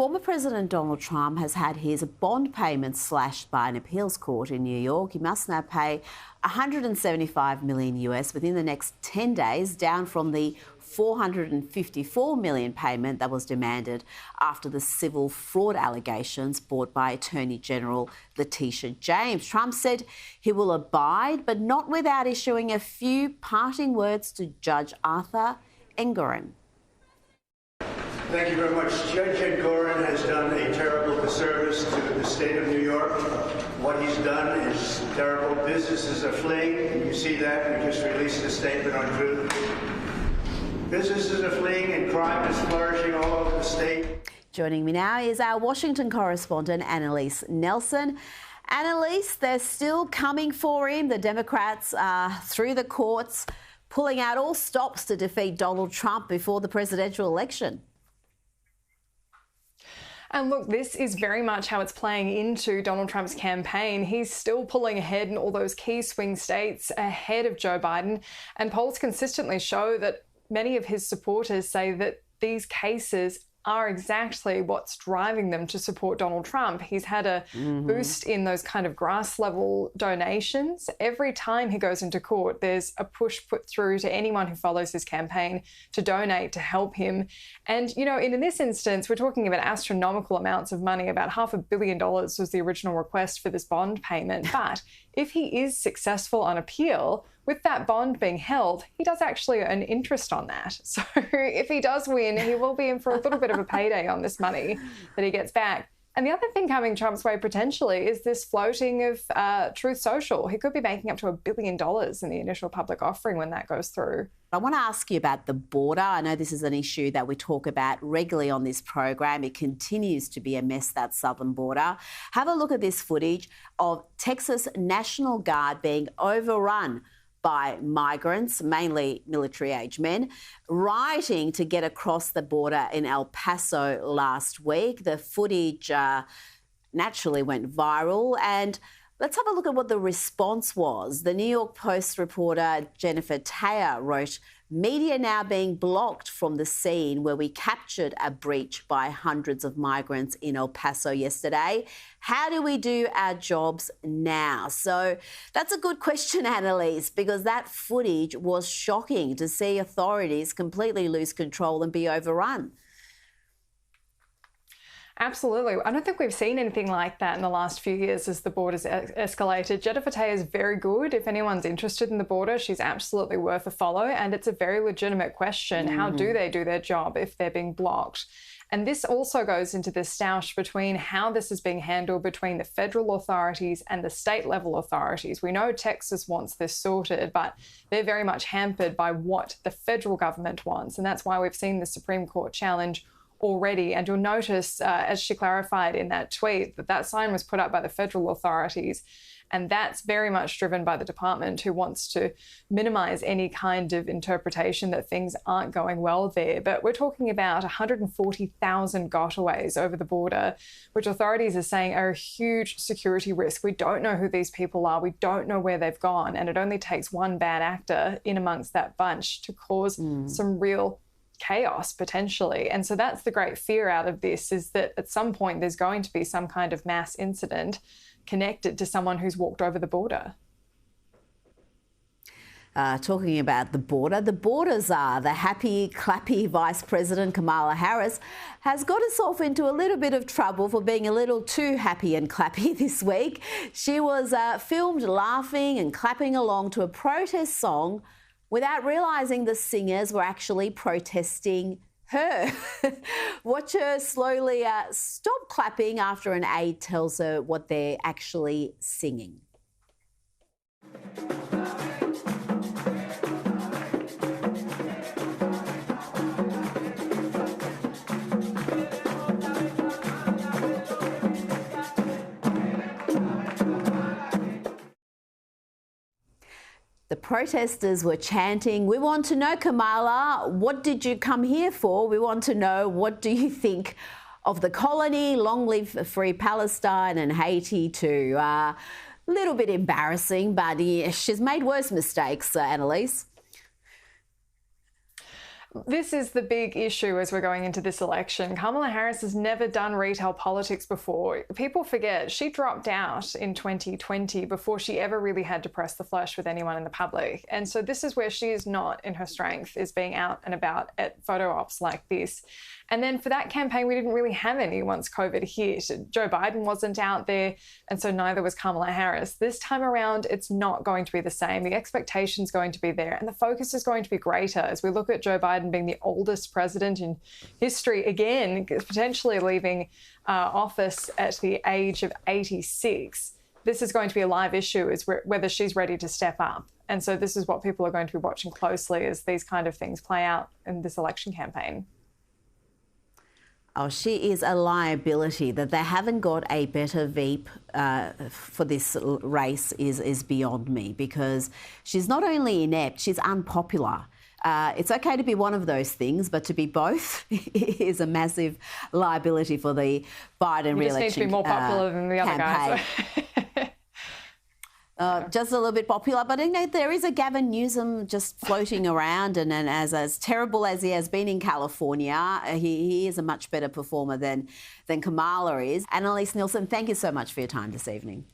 Former President Donald Trump has had his bond payments slashed by an appeals court in New York. He must now pay $175 million US within the next 10 days, down from the $454 million payment that was demanded after the civil fraud allegations brought by Attorney General Letitia James. Trump said he will abide, but not without issuing a few parting words to Judge Arthur Engoron. Thank you very much. Judge Engoron has done a terrible disservice to the state of New York. What he's done is terrible. Businesses are fleeing, and you see that. We just released a statement on Truth. Businesses are fleeing and crime is flourishing all over the state. Joining me now is our Washington correspondent, Annelise Nielsen. Annelise, they're still coming for him. The Democrats are through the courts, pulling out all stops to defeat Donald Trump before the presidential election. And look, this is very much how it's playing into Donald Trump's campaign. He's still pulling ahead in all those key swing states ahead of Joe Biden. And polls consistently show that many of his supporters say that these cases are exactly what's driving them to support Donald Trump. He's had a boost in those kind of grass level donations. Every time he goes into court, there's a push put through to anyone who follows his campaign to donate, to help him. And, you know, in this instance, we're talking about astronomical amounts of money. About $500 million was the original request for this bond payment. But if he is successful on appeal, with that bond being held, he does actually earn interest on that. So if he does win, he will be in for a little bit of a payday on this money that he gets back. And the other thing coming Trump's way potentially is this floating of Truth Social. He could be making up to $1 billion in the initial public offering when that goes through. I want to ask you about the border. I know this is an issue that we talk about regularly on this program. It continues to be a mess, that southern border. Have a look at this footage of Texas National Guard being overrun by migrants, mainly military-age men, rioting to get across the border in El Paso last week. The footage naturally went viral, and let's have a look at what the response was. The New York Post reporter Jennifer Thayer wrote, "Media now being blocked from the scene where we captured a breach by hundreds of migrants in El Paso yesterday. How do we do our jobs now?" So that's a good question, Annelise, because that footage was shocking to see authorities completely lose control and be overrun. Absolutely. I don't think we've seen anything like that in the last few years as the border's escalated. Jennifer Thayer is very good. If anyone's interested in the border, she's absolutely worth a follow. And it's a very legitimate question. How do they do their job if they're being blocked? And this also goes into the stoush between how this is being handled between the federal authorities and the state level authorities. We know Texas wants this sorted, but they're very much hampered by what the federal government wants. And that's why we've seen the Supreme Court challenge already. And you'll notice, as she clarified in that tweet, that that sign was put up by the federal authorities. And that's very much driven by the department, who wants to minimise any kind of interpretation that things aren't going well there. But we're talking about 140,000 gotaways over the border, which authorities are saying are a huge security risk. We don't know who these people are. We don't know where they've gone. And it only takes one bad actor in amongst that bunch to cause some real chaos potentially. And so that's the great fear out of this, is that at some point there's going to be some kind of mass incident connected to someone who's walked over the border. Talking about the border, the borders are the happy, clappy Vice President Kamala Harris has got herself into a little bit of trouble for being a little too happy and clappy this week. She was filmed laughing and clapping along to a protest song without realising the singers were actually protesting her. Watch her slowly stop clapping after an aide tells her what they're actually singing. The protesters were chanting, "We want to know, Kamala, what did you come here for? We want to know, what do you think of the colony? Long live free Palestine and Haiti too." A little bit embarrassing, but she's made worse mistakes, Annelise. This is the big issue as we're going into this election. Kamala Harris has never done retail politics before. People forget she dropped out in 2020 before she ever really had to press the flesh with anyone in the public. And so this is where she is not in her strength, is being out and about at photo ops like this. And then for that campaign, we didn't really have any once COVID hit. Joe Biden wasn't out there, and so neither was Kamala Harris. This time around, it's not going to be the same. The expectation's going to be there, and the focus is going to be greater as we look at Joe Biden being the oldest president in history again, potentially leaving office at the age of 86. This is going to be a live issue, is whether she's ready to step up. And so this is what people are going to be watching closely as these kind of things play out in this election campaign. Oh, she is a liability. That they haven't got a better Veep for this race is beyond me, because she's not only inept, she's unpopular. It's okay to be one of those things, but to be both is a massive liability for the Biden re-election campaign. You just need to be more popular than the other guys. Just a little bit popular, but you know, there is a Gavin Newsom just floating around, and as terrible as he has been in California, he is a much better performer than Kamala is. Annelise, Nielsen, thank you so much for your time this evening.